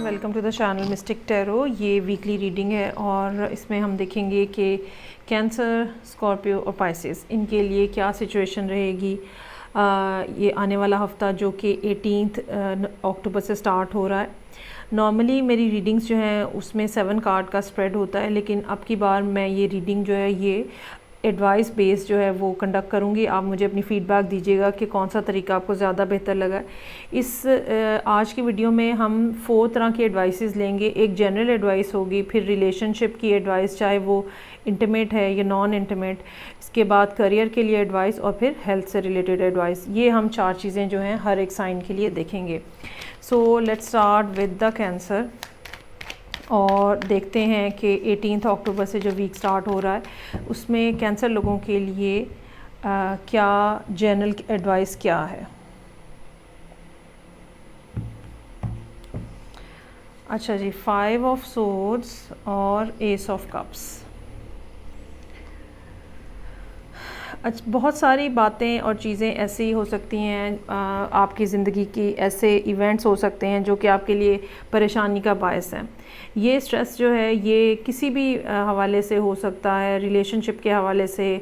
Welcome to the channel mystic tarot. ये weekly reading है और इसमें हम देखेंगे कि कैंसर, स्कॉर्पियो और पाइसेस इनके लिए क्या सिचुएशन रहेगी। ये आने वाला हफ्ता जो कि 18 अक्टूबर से स्टार्ट हो रहा है। नॉर्मली मेरी रीडिंग्स जो हैं उसमें 7 कार्ड का स्प्रेड होता है, लेकिन अब की बार मैं ये रीडिंग जो है ये एडवाइस बेस्ड जो है वो कंडक्ट करूँगी। आप मुझे अपनी फ़ीडबैक दीजिएगा कि कौन सा तरीका आपको ज़्यादा बेहतर लगा। इस आज की वीडियो में हम 4 तरह की एडवाइसेस लेंगे। एक जनरल एडवाइस होगी, फिर रिलेशनशिप की एडवाइस चाहे वो इंटीमेट है या नॉन इंटीमेट, इसके बाद करियर के लिए एडवाइस और फिर हेल्थ से रिलेटेड एडवाइस। ये हम 4 चीज़ें जो हैं हर एक साइन के लिए देखेंगे। So let's start with the cancer और देखते हैं कि 18 अक्टूबर से जो वीक स्टार्ट हो रहा है उसमें कैंसर लोगों के लिए क्या जनरल एडवाइस क्या है। अच्छा जी, 5 ऑफ सोर्ड्स और एस ऑफ कप्स। अच्छा, बहुत सारी बातें और चीज़ें ऐसी हो सकती हैं आपकी ज़िंदगी की, ऐसे इवेंट्स हो सकते हैं जो कि आपके लिए परेशानी का बायस है। ये स्ट्रेस जो है ये किसी भी हवाले से हो सकता है, रिलेशनशिप के हवाले से,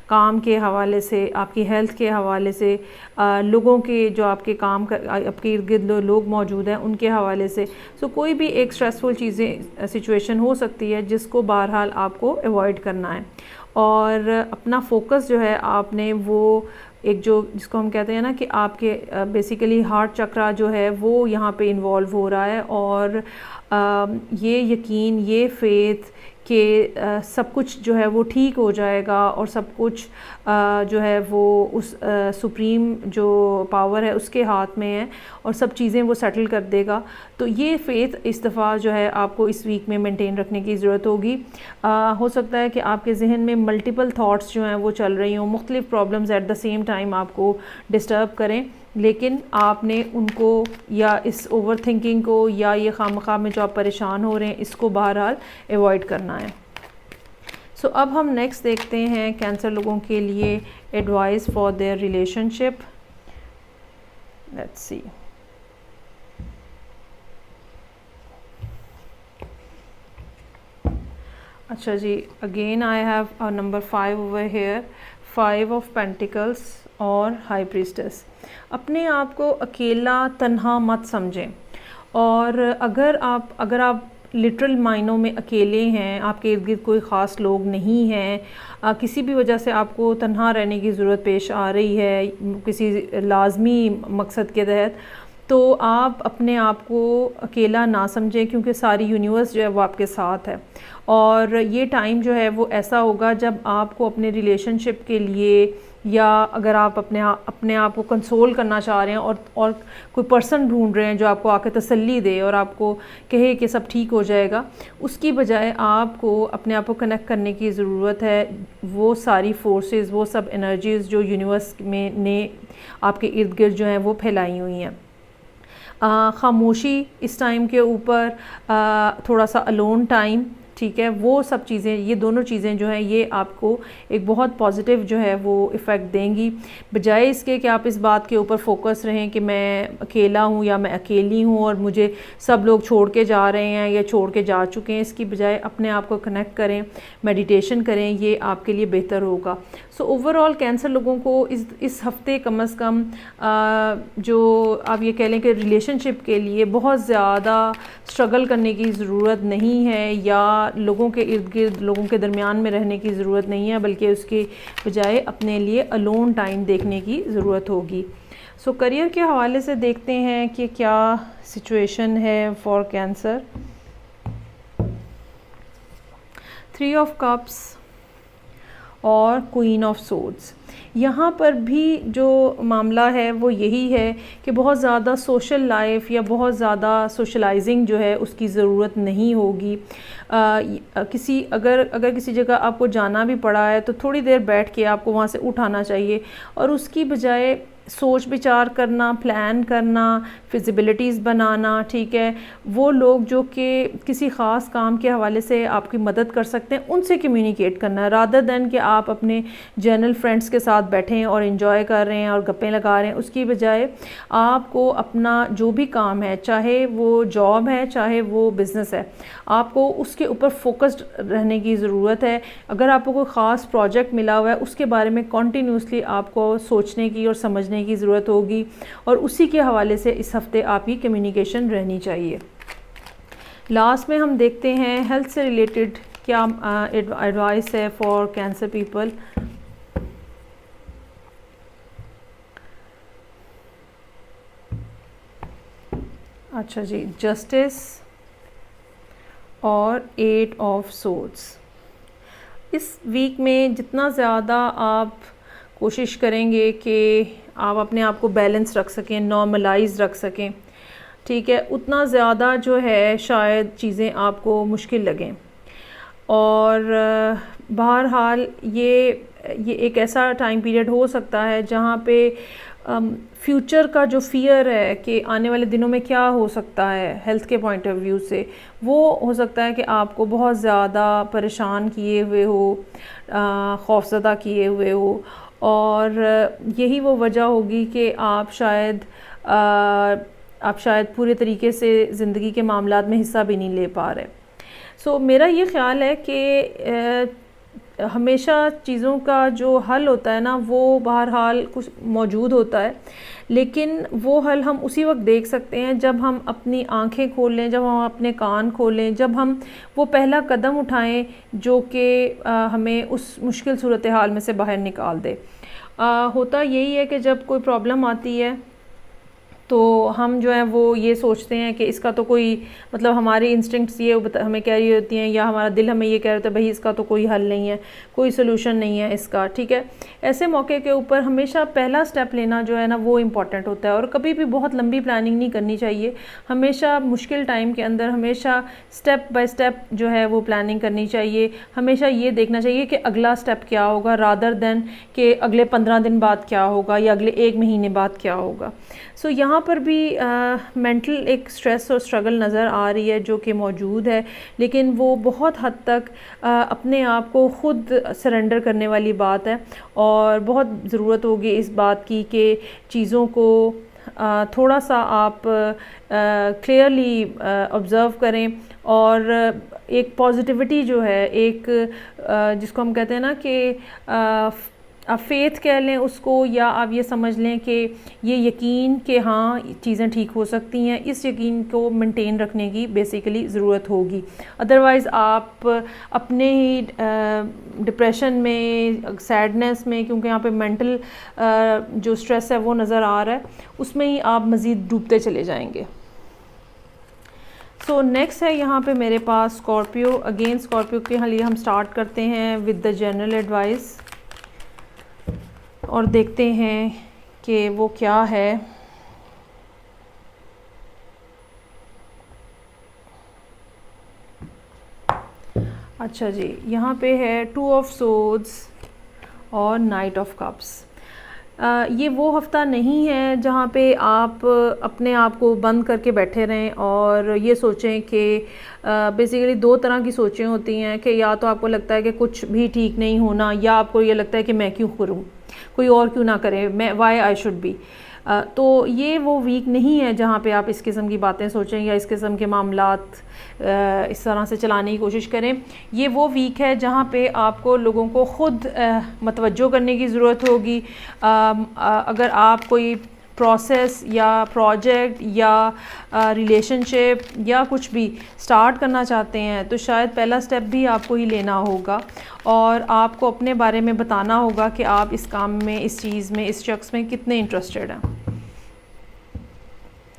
काम के हवाले से, आपकी हेल्थ के हवाले से, लोगों के जो आपके काम कर आपके इर्द गिर्द लोग मौजूद हैं उनके हवाले से। सो कोई भी एक स्ट्रेसफुल चीज़ें सिचुएशन हो सकती है जिसको बहरहाल आपको अवॉइड करना है और अपना फोकस जो है आपने वो एक जो जिसको हम कहते हैं ना कि आपके बेसिकली हार्ट चक्रा जो है वो यहाँ पे इन्वॉल्व हो रहा है और ये यकीन, ये फेथ कि सब कुछ जो है वो ठीक हो जाएगा और सब कुछ जो है वो उस सुप्रीम जो पावर है उसके हाथ में है और सब चीज़ें वो सेटल कर देगा। तो ये फेथ इस दफ़ा जो है आपको इस वीक में मेंटेन रखने की ज़रूरत होगी। हो सकता है कि आपके जहन में मल्टीपल थॉट्स जो हैं वो चल रही हों, मुख्तलिफ problems at the same time आपको डिस्टर्ब करें, लेकिन आपने उनको या इस ओवर थिंकिंग को या ये खामखा में जो आप परेशान हो रहे हैं इसको बहरहाल अवॉइड करना है। सो अब हम नेक्स्ट देखते हैं कैंसर लोगों के लिए advice for their relationship. Let's see. अच्छा जी, again I have a number 5 over here, 5 of pentacles और हाई प्रीस्टेस। अपने आप को अकेला तन्हा मत समझें और अगर आप लिटरल मायनों में अकेले हैं, आपके इर्द गिर्द कोई ख़ास लोग नहीं हैं, किसी भी वजह से आपको तन्हा रहने की ज़रूरत पेश आ रही है किसी लाजमी मकसद के तहत, तो आप अपने आप को अकेला ना समझें क्योंकि सारी यूनिवर्स जो है वो आपके साथ है। और ये टाइम जो है वो ऐसा होगा जब आपको अपने रिलेशनशिप के लिए या अगर आप अपने आप को कंसोल करना चाह रहे हैं और कोई पर्सन ढूंढ रहे हैं जो आपको आके तसल्ली दे और आपको कहे कि सब ठीक हो जाएगा, उसकी बजाय आपको अपने आप को कनेक्ट करने की ज़रूरत है वो सारी फोर्सेस, वो सब एनर्जीज़ जो यूनिवर्स में ने आपके इर्द गिर्द जो हैं वो फैलाई हुई हैं। खामोशी इस टाइम के ऊपर, थोड़ा सा अलोन टाइम, ठीक है, वो सब चीज़ें, ये दोनों चीज़ें जो हैं ये आपको एक बहुत पॉजिटिव जो है वो इफ़ेक्ट देंगी। बजाय इसके कि आप इस बात के ऊपर फोकस रहें कि मैं अकेला हूँ या मैं अकेली हूँ और मुझे सब लोग छोड़ के जा रहे हैं या छोड़ के जा चुके हैं, इसकी बजाय अपने आप को कनेक्ट करें, मेडिटेशन करें, ये आपके लिए बेहतर होगा। सो ओवरऑल कैंसर लोगों को इस हफ्ते कम अज़ कम जो आप ये कह लें कि रिलेशनशिप के लिए बहुत ज़्यादा स्ट्रगल करने की ज़रूरत नहीं है या लोगों के इर्द गिर्द लोगों के दरमियान में रहने की ज़रूरत नहीं है, बल्कि उसके बजाय अपने लिए अलोन टाइम देखने की ज़रूरत होगी। सो करियर के हवाले से देखते हैं कि क्या सिचुएशन है फॉर कैंसर। 3 ऑफ कप्स और क्वीन ऑफ सोर्ड्स। यहाँ पर भी जो मामला है वो यही है कि बहुत ज़्यादा सोशल लाइफ या बहुत ज़्यादा सोशलाइजिंग जो है उसकी ज़रूरत नहीं होगी। अगर किसी जगह आपको जाना भी पड़ा है तो थोड़ी देर बैठ के आपको वहाँ से उठाना चाहिए और उसकी बजाय सोच विचार करना, प्लान करना, फिजिबिलिटीज़ बनाना, ठीक है, वो लोग जो कि किसी ख़ास काम के हवाले से आपकी मदद कर सकते हैं उनसे कम्युनिकेट करना, रादर दैन कि आप अपने जनरल फ्रेंड्स के साथ बैठें और इन्जॉय कर रहे हैं और गप्पें लगा रहे हैं। उसकी बजाय आपको अपना जो भी काम है, चाहे वो जॉब है चाहे वो बिज़नेस है, आपको उसके ऊपर फोकस्ड रहने की ज़रूरत है। अगर आपको कोई ख़ास प्रोजेक्ट मिला हुआ है उसके बारे में कॉन्टीन्यूसली आपको सोचने की और समझने की ज़रूरत होगी और उसी के हवाले से इस हफ़्ते आपकी कम्युनिकेशन रहनी चाहिए। लास्ट में हम देखते हैं हेल्थ से रिलेटेड क्या एडवाइस है फॉर कैंसर पीपल। अच्छा जी, जस्टिस और 8 ऑफ सोर्ड्स। इस वीक में जितना ज़्यादा आप कोशिश करेंगे कि आप अपने आप को बैलेंस रख सकें, नॉर्मलाइज रख सकें, ठीक है, उतना ज़्यादा जो है शायद चीज़ें आपको मुश्किल लगें। और बहरहाल ये एक ऐसा टाइम पीरियड हो सकता है जहाँ पे फ्यूचर का जो फ़ियर है कि आने वाले दिनों में क्या हो सकता है हेल्थ के पॉइंट ऑफ व्यू से, वो हो सकता है कि आपको बहुत ज़्यादा परेशान किए हुए हो, खौफज़दा किए हुए हो। और यही वो वजह होगी कि आप शायद पूरे तरीके से ज़िंदगी के मामलात में हिस्सा भी नहीं ले पा रहे। सो मेरा ये ख़्याल है कि हमेशा चीज़ों का जो हल होता है ना वो बहरहाल कुछ मौजूद होता है, लेकिन वो हल हम उसी वक्त देख सकते हैं जब हम अपनी आंखें खोल लें, जब हम अपने कान खोलें, जब हम वो पहला कदम उठाएं जो कि हमें उस मुश्किल सूरत हाल में से बाहर निकाल दे। होता यही है कि जब कोई प्रॉब्लम आती है तो हम जो है वो ये सोचते हैं कि इसका तो कोई मतलब हमारी इंस्टिंक्ट्स ये हमें कह रही होती हैं या हमारा दिल हमें ये कह रहा होता है भाई इसका तो कोई हल नहीं है, कोई सोल्यूशन नहीं है इसका, ठीक है। ऐसे मौके के ऊपर हमेशा पहला स्टेप लेना जो है ना वो इम्पॉर्टेंट होता है और कभी भी बहुत लंबी प्लानिंग नहीं करनी चाहिए। हमेशा मुश्किल टाइम के अंदर हमेशा स्टेप बाय स्टेप जो है वो प्लानिंग करनी चाहिए। हमेशा ये देखना चाहिए कि अगला स्टेप क्या होगा रादर दैन कि अगले 15 दिन बाद क्या होगा या अगले 1 महीने बाद क्या होगा। सो यहाँ पर भी मेंटल एक स्ट्रेस और स्ट्रगल नज़र आ रही है जो कि मौजूद है, लेकिन वो बहुत हद तक अपने आप को ख़ुद सरेंडर करने वाली बात है और बहुत ज़रूरत होगी इस बात की कि चीज़ों को थोड़ा सा आप क्लियरली ऑब्ज़र्व करें और एक पॉजिटिविटी जो है, एक जिसको हम कहते हैं ना कि आप फेथ कह लें उसको, या आप ये समझ लें कि ये यकीन कि हाँ चीज़ें ठीक हो सकती हैं, इस यकीन को मेंटेन रखने की बेसिकली ज़रूरत होगी। अदरवाइज़ आप अपने ही डिप्रेशन में, सैडनेस में, क्योंकि यहाँ पे मेंटल जो स्ट्रेस है वो नज़र आ रहा है, उसमें ही आप मज़ीद डूबते चले जाएंगे। सो नेक्स्ट है यहाँ पे मेरे पास स्कॉर्पियो। अगेन स्कॉर्पियो के लिए हम स्टार्ट करते हैं विद द जनरल एडवाइस और देखते हैं कि वो क्या है। अच्छा जी, यहाँ पे है 2 ऑफ सोर्ड्स और नाइट ऑफ कप्स। ये वो हफ़्ता नहीं है जहाँ पे आप अपने आप को बंद करके बैठे रहें और ये सोचें कि बेसिकली 2 तरह की सोचें होती हैं कि या तो आपको लगता है कि कुछ भी ठीक नहीं होना, या आपको ये लगता है कि मैं क्यों करूँ, कोई और क्यों ना करे, मैं वाई आई शुड बी। तो ये वो वीक नहीं है जहाँ पे आप इस किस्म की बातें सोचें या इस किस्म के मामलात इस तरह से चलाने की कोशिश करें। ये वो वीक है जहाँ पे आपको लोगों को ख़ुद मतवज्जो करने की ज़रूरत होगी। अगर आप कोई प्रोसेस या प्रोजेक्ट या रिलेशनशिप या कुछ भी स्टार्ट करना चाहते हैं तो शायद पहला स्टेप भी आपको ही लेना होगा और आपको अपने बारे में बताना होगा कि आप इस काम में, इस चीज़ में, इस शख्स में कितने इंटरेस्टेड हैं।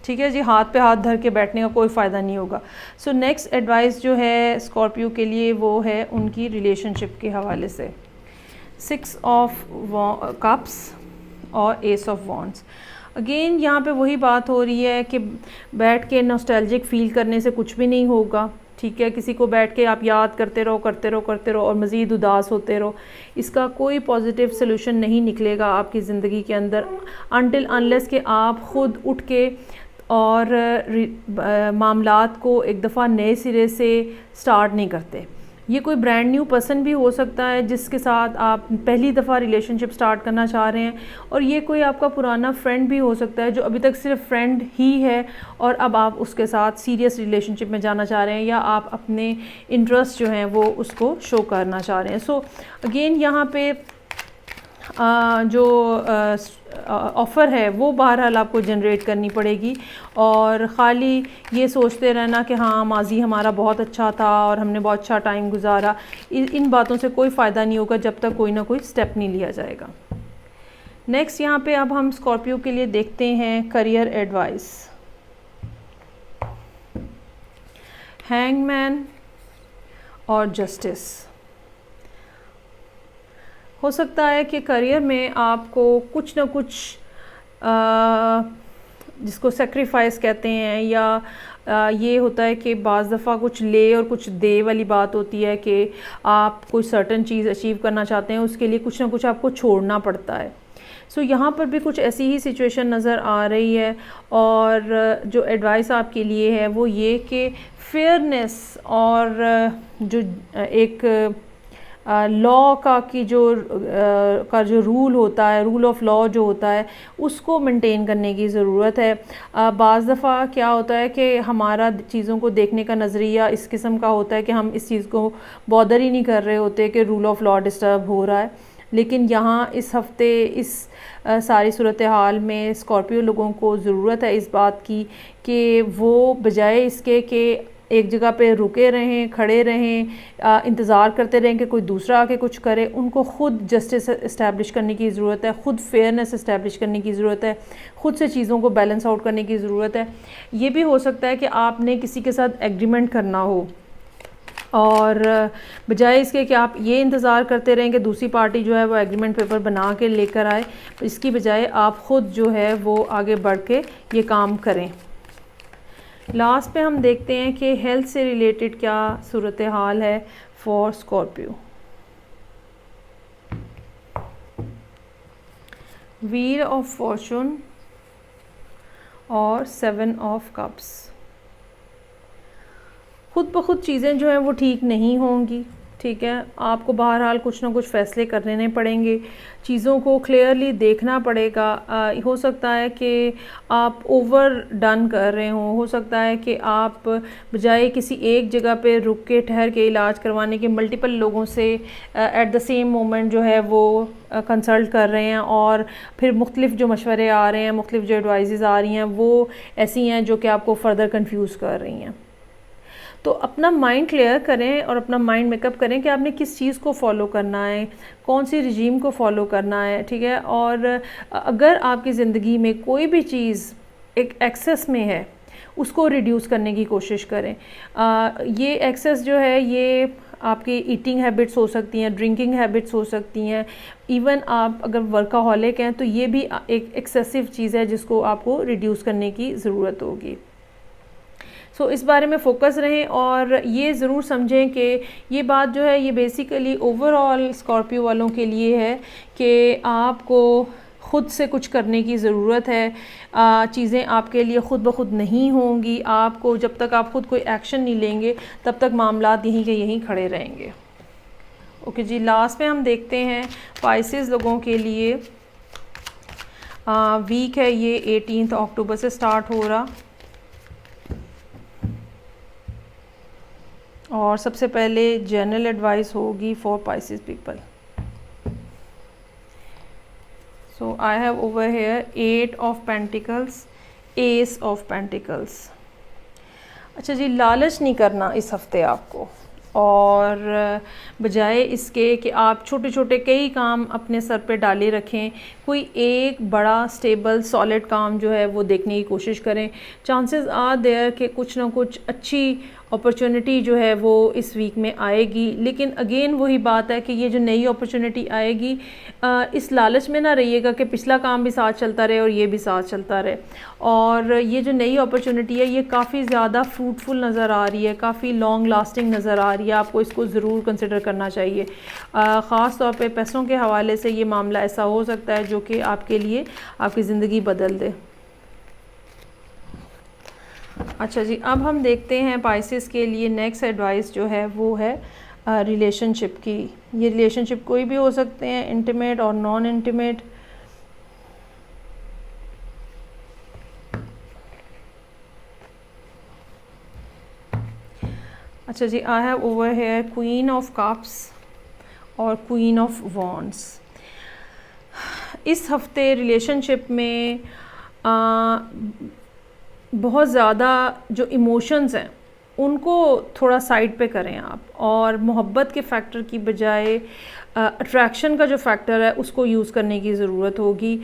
ठीक है जी, हाथ पे हाथ धर के बैठने का कोई फ़ायदा नहीं होगा। सो नेक्स्ट एडवाइस जो है स्कॉर्पियो के लिए वो है उनकी रिलेशनशिप के हवाले से 6 ऑफ कप्स और एस ऑफ वॉन्ड्स। अगेन यहाँ पे वही बात हो रही है कि बैठ के नॉस्टैल्जिक फ़ील करने से कुछ भी नहीं होगा, ठीक है, किसी को बैठ के आप याद करते रहो और मज़ीद उदास होते रहो, इसका कोई पॉजिटिव सोल्यूशन नहीं निकलेगा आपकी ज़िंदगी के अंदर अनटिल अनलेस कि आप ख़ुद उठ के और मामलात को एक दफ़ा नए सिरे से स्टार्ट नहीं करते। ये कोई ब्रांड न्यू पर्सन भी हो सकता है जिसके साथ आप पहली दफ़ा रिलेशनशिप स्टार्ट करना चाह रहे हैं, और ये कोई आपका पुराना फ्रेंड भी हो सकता है जो अभी तक सिर्फ फ्रेंड ही है और अब आप उसके साथ सीरियस रिलेशनशिप में जाना चाह रहे हैं, या आप अपने इंटरेस्ट जो हैं वो उसको शो करना चाह रहे हैं। सो अगेन यहाँ पे जो ऑफ़र है वो बहरहाल आपको जनरेट करनी पड़ेगी, और ख़ाली ये सोचते रहना कि हाँ माजी हमारा बहुत अच्छा था और हमने बहुत अच्छा टाइम गुजारा, इन बातों से कोई फ़ायदा नहीं होगा जब तक कोई ना कोई स्टेप नहीं लिया जाएगा। नेक्स्ट यहाँ पे अब हम स्कॉर्पियो के लिए देखते हैं करियर एडवाइस। हैंगमैन और जस्टिस। हो सकता है कि करियर में आपको कुछ ना कुछ जिसको सेक्रीफाइस कहते हैं, या ये होता है कि बाज़ दफ़ा कुछ ले और कुछ दे वाली बात होती है कि आप कोई सर्टन चीज़ अचीव करना चाहते हैं, उसके लिए कुछ ना कुछ आपको छोड़ना पड़ता है। सो यहाँ पर भी कुछ ऐसी ही सिचुएशन नज़र आ रही है, और जो एडवाइस आपके लिए है वो ये कि फेयरनेस और जो एक लॉ का जो रूल होता है, रूल ऑफ लॉ जो होता है, उसको मेंटेन करने की ज़रूरत है। बाज़ दफ़ा क्या होता है कि हमारा चीज़ों को देखने का नज़रिया इस किस्म का होता है कि हम इस चीज़ को बॉदर ही नहीं कर रहे होते कि रूल ऑफ लॉ डिस्टर्ब हो रहा है, लेकिन यहाँ इस हफ़्ते इस सारी सूरत हाल में स्कॉर्पियो लोगों को ज़रूरत है इस बात की कि वो बजाय इसके कि एक जगह पे रुके रहें, खड़े रहें, इंतज़ार करते रहें कि कोई दूसरा आके कुछ करे, उनको ख़ुद जस्टिस इस्टेब्लिश करने की ज़रूरत है, ख़ुद फेयरनेस इस्टेब्लिश करने की ज़रूरत है, ख़ुद से चीज़ों को बैलेंस आउट करने की ज़रूरत है। ये भी हो सकता है कि आपने किसी के साथ एग्रीमेंट करना हो, और बजाय इसके कि आप ये इंतज़ार करते रहें कि दूसरी पार्टी जो है वो एग्रीमेंट पेपर बना के लेकर आए, इसकी बजाय आप ख़ुद जो है वो आगे बढ़ के ये काम करें। लास्ट पे हम देखते हैं कि हेल्थ से रिलेटेड क्या सूरत हाल है for Scorpio. Wheel of Fortune और 7 ऑफ कप्स। खुद ब खुद चीज़ें जो हैं वो ठीक नहीं होंगी, ठीक है, आपको बहरहाल कुछ ना कुछ फ़ैसले करने पड़ेंगे, चीज़ों को क्लियरली देखना पड़ेगा। हो सकता है कि आप ओवर डन कर रहे हो सकता है कि आप बजाय किसी एक जगह पे रुक के ठहर के इलाज करवाने के मल्टीपल लोगों से एट द सेम मोमेंट जो है वो कंसल्ट कर रहे हैं, और फिर मुख्तलिफ जो मशवरे आ रहे हैं, मुख्तलिफ जो एडवाइज़ आ रही हैं वो ऐसी हैं जो कि आपको फ़र्दर कंफ्यूज कर रही हैं। तो अपना माइंड क्लियर करें और अपना माइंड मेकअप करें कि आपने किस चीज़ को फॉलो करना है, कौन सी रिजीम को फॉलो करना है, ठीक है। और अगर आपकी ज़िंदगी में कोई भी चीज़ एक एक्सेस में है, उसको रिड्यूस करने की कोशिश करें। ये एक्सेस जो है ये आपकी ईटिंग हैबिट्स हो सकती हैं, ड्रिंकिंग हैबिट्स हो सकती हैं, इवन आप अगर वर्काहॉलिक हैं तो ये भी एक एक्सेसिव चीज़ है जिसको आपको रिड्यूस करने की ज़रूरत होगी। सो इस बारे में फ़ोकस रहें, और ये ज़रूर समझें कि ये बात जो है ये बेसिकली ओवरऑल स्कॉर्पियो वालों के लिए है कि आपको ख़ुद से कुछ करने की ज़रूरत है। चीज़ें आपके लिए ख़ुद ब खुद नहीं होंगी, आपको जब तक आप ख़ुद कोई एक्शन नहीं लेंगे तब तक मामलात यहीं के यहीं खड़े रहेंगे। ओके जी, लास्ट में हम देखते हैं पाइसेस लोगों के लिए। वीक है ये 18 अक्टूबर से स्टार्ट हो रहा, और सबसे पहले जनरल एडवाइस होगी for Pisces people. So I have over hair 8 of pentacles, S of pentacles. अच्छा जी, लालच नहीं करना इस हफ्ते आपको, और बजाय इसके कि आप छोटे छोटे कई काम अपने सर पे डाले रखें, कोई एक बड़ा स्टेबल सॉलिड काम जो है वो देखने की कोशिश करें। चांसेस आर देयर कि कुछ ना कुछ अच्छी अपॉर्चुनिटी जो है वो इस वीक में आएगी। लेकिन अगेन वही बात है कि ये जो नई अपॉर्चुनिटी आएगी, इस लालच में ना रहिएगा कि पिछला काम भी साथ चलता रहे और ये भी साथ चलता रहे। और ये जो नई अपॉर्चुनिटी है ये काफ़ी ज़्यादा फ्रूटफुल नज़र आ रही है, काफ़ी लॉन्ग लास्टिंग नज़र आ रही है। आपको इसको ज़रूर कंसिडर करना चाहिए। ख़ास तौर पे पैसों के हवाले से ये मामला ऐसा हो सकता है जो कि आपके लिए आपकी ज़िंदगी बदल दे। अच्छा जी, अब हम देखते हैं पाइसेस के लिए नेक्स्ट एडवाइस जो है वो है रिलेशनशिप की। ये रिलेशनशिप कोई भी हो सकते हैं, इंटीमेट और नॉन इंटीमेट। अच्छा जी, I have over here queen of cups और क्वीन ऑफ वॉन्ड्स। इस हफ्ते रिलेशनशिप में बहुत ज़्यादा जो इमोशंस हैं उनको थोड़ा साइड पे करें आप, और मोहब्बत के फैक्टर की बजाय अट्रैक्शन का जो फैक्टर है उसको यूज़ करने की ज़रूरत होगी।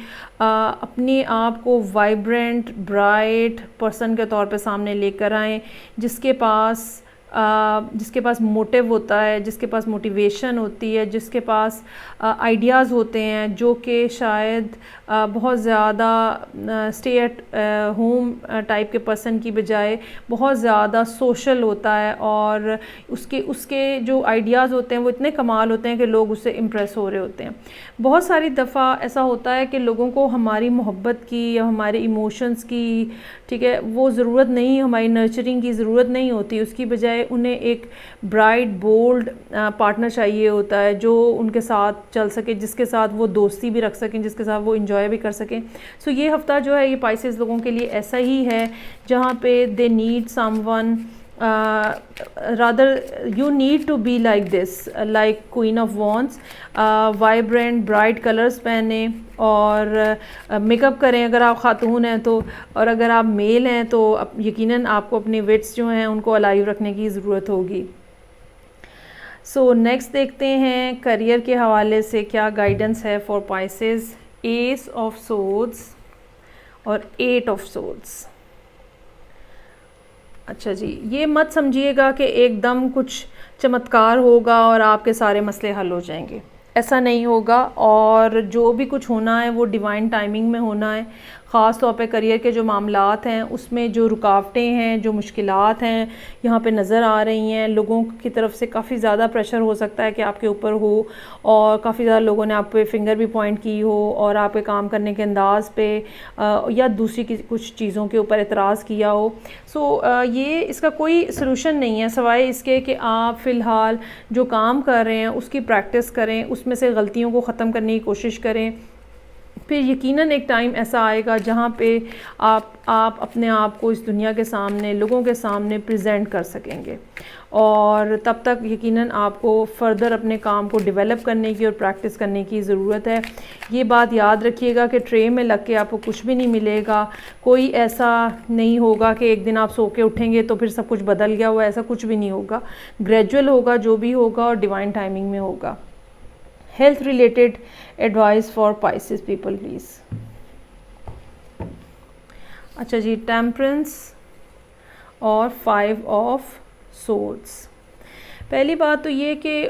अपने आप को वाइब्रेंट ब्राइट पर्सन के तौर पे सामने लेकर आएँ, जिसके पास मोटिव होता है, जिसके पास मोटिवेशन होती है, जिसके पास आइडियाज़ होते हैं, जो कि शायद बहुत ज़्यादा स्टे एट होम टाइप के पर्सन की बजाय बहुत ज़्यादा सोशल होता है, और उसके जो आइडियाज़ होते हैं वो इतने कमाल होते हैं कि लोग उससे इम्प्रेस हो रहे होते हैं। बहुत सारी दफ़ा ऐसा होता है कि लोगों को हमारी मोहब्बत की या हमारे इमोशंस की, ठीक है, वो ज़रूरत नहीं, हमारी नर्चरिंग की ज़रूरत नहीं होती। उसकी बजाय उन्हें एक ब्राइट बोल्ड पार्टनर चाहिए होता है जो उनके साथ चल सके, जिसके साथ वो दोस्ती भी रख सकें, जिसके साथ वो इंजॉय भी कर सकें। सो ये हफ़्ता जो है ये पाइसेस लोगों के लिए ऐसा ही है जहाँ पे they need someone, rather you need to be like this, like queen of wands, vibrant bright colors पहने और मेकअप करें अगर आप खातून हैं तो, और अगर आप मेल हैं तो यकीनन आपको अपने विट्स जो हैं उनको अलाइव रखने की ज़रूरत होगी। सो नेक्स्ट देखते हैं करियर के हवाले से क्या गाइडेंस है for Pisces. S of swords और 8 ऑफ सोर्ड्स। अच्छा जी, ये मत समझिएगा कि एकदम कुछ चमत्कार होगा और आपके सारे मसले हल हो जाएंगे, ऐसा नहीं होगा। और जो भी कुछ होना है वो डिवाइन टाइमिंग में होना है। ख़ास तौर पे करियर के जो मामलात हैं उसमें जो रुकावटें हैं, जो मुश्किलात हैं यहाँ पे नज़र आ रही हैं। लोगों की तरफ से काफ़ी ज़्यादा प्रेशर हो सकता है कि आपके ऊपर हो, और काफ़ी ज़्यादा लोगों ने आप पे फिंगर भी पॉइंट की हो, और आपके काम करने के अंदाज़ पे या दूसरी कुछ चीज़ों के ऊपर एतराज़ किया हो। सो ये इसका कोई सलूशन नहीं है सिवाय इसके कि आप फ़िलहाल जो काम कर रहे हैं उसकी प्रैक्टिस करें, उसमें से गलतियों को ख़त्म करने की कोशिश करें। फिर यकीनन एक टाइम ऐसा आएगा जहाँ पे आप अपने आप को इस दुनिया के सामने, लोगों के सामने प्रेजेंट कर सकेंगे, और तब तक यकीनन आपको फर्दर अपने काम को डेवलप करने की और प्रैक्टिस करने की ज़रूरत है। ये बात याद रखिएगा कि ट्रे में लग के आपको कुछ भी नहीं मिलेगा। कोई ऐसा नहीं होगा कि एक दिन आप सो के उठेंगे तो फिर सब कुछ बदल गया हुआ, ऐसा कुछ भी नहीं होगा। ग्रेजुअल होगा जो भी होगा, और डिवाइन टाइमिंग में होगा। Health related advice for Pisces people please. अच्छा जी, टेम्परेंस और 5 ऑफ सोर्ड्स। पहली बात तो ये कि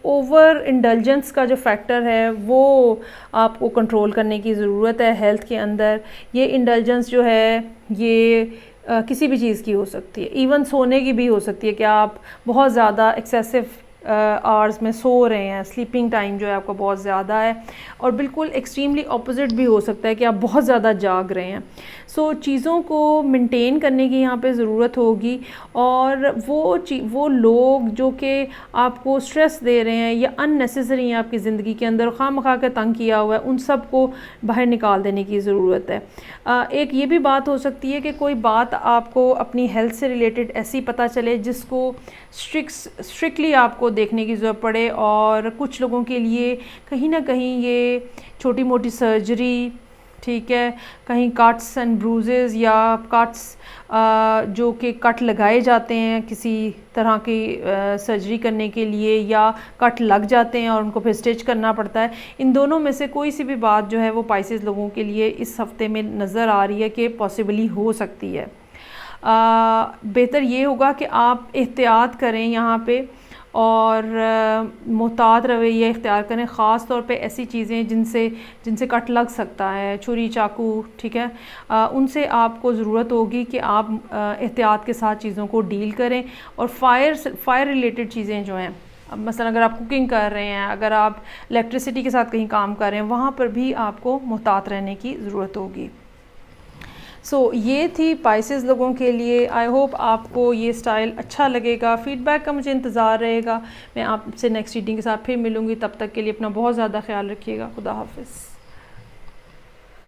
ओवर इंडल्जेंस का जो फैक्टर है वो आपको कंट्रोल करने की ज़रूरत है हेल्थ के अंदर। ये इंडल्जेंस जो है ये किसी भी चीज़ की हो सकती है, इवन सोने की भी हो सकती है कि आप बहुत ज़्यादा एक्सेसिव आवर्स में सो रहे हैं, स्लीपिंग टाइम जो है आपका बहुत ज़्यादा है, और बिल्कुल एक्सट्रीमली ऑपोजिट भी हो सकता है कि आप बहुत ज़्यादा जाग रहे हैं। सो चीज़ों को मेंटेन करने की यहाँ पे ज़रूरत होगी, और वो लोग जो कि आपको स्ट्रेस दे रहे हैं या अननेसेसरी हैं आपकी ज़िंदगी के अंदर, खामखा के तंग किया हुआ है, उन सब को बाहर निकाल देने की ज़रूरत है। एक ये भी बात हो सकती है कि कोई बात आपको अपनी हेल्थ से रिलेटेड ऐसी पता चले जिसको स्ट्रिक्टली आपको देखने की ज़रूरत पड़े, और कुछ लोगों के लिए कहीं ना कहीं ये छोटी मोटी सर्जरी, ठीक है, कहीं कट्स एंड ब्रूजेस या कट्स जो कि कट लगाए जाते हैं किसी तरह की सर्जरी करने के लिए, या कट लग जाते हैं और उनको फिर स्टिच करना पड़ता है, इन दोनों में से कोई सी भी बात जो है वो पाइसेस लोगों के लिए इस हफ्ते में नज़र आ रही है कि पॉसिबली हो सकती है। बेहतर ये होगा कि आप एहतियात करें यहाँ पे और मोहतात रवैया इख्तियार करें, ख़ास तौर पे ऐसी चीज़ें जिनसे कट लग सकता है, छुरी चाकू, ठीक है, उनसे आपको ज़रूरत होगी कि आप एहतियात के साथ चीज़ों को डील करें। और फायर रिलेटेड चीज़ें जो हैं, मसलन अगर आप कुकिंग कर रहे हैं, अगर आप इलेक्ट्रिसिटी के साथ कहीं काम कर रहे हैं, वहाँ पर भी आपको मुहतात रहने की ज़रूरत होगी। ये थी पाइसेस लोगों के लिए। आई होप आपको ये स्टाइल अच्छा लगेगा। फ़ीडबैक का मुझे इंतज़ार रहेगा। मैं आपसे नेक्स्ट रीडिंग के साथ फिर मिलूँगी। तब तक के लिए अपना बहुत ज़्यादा ख्याल रखिएगा। खुदा हाफ़िज़।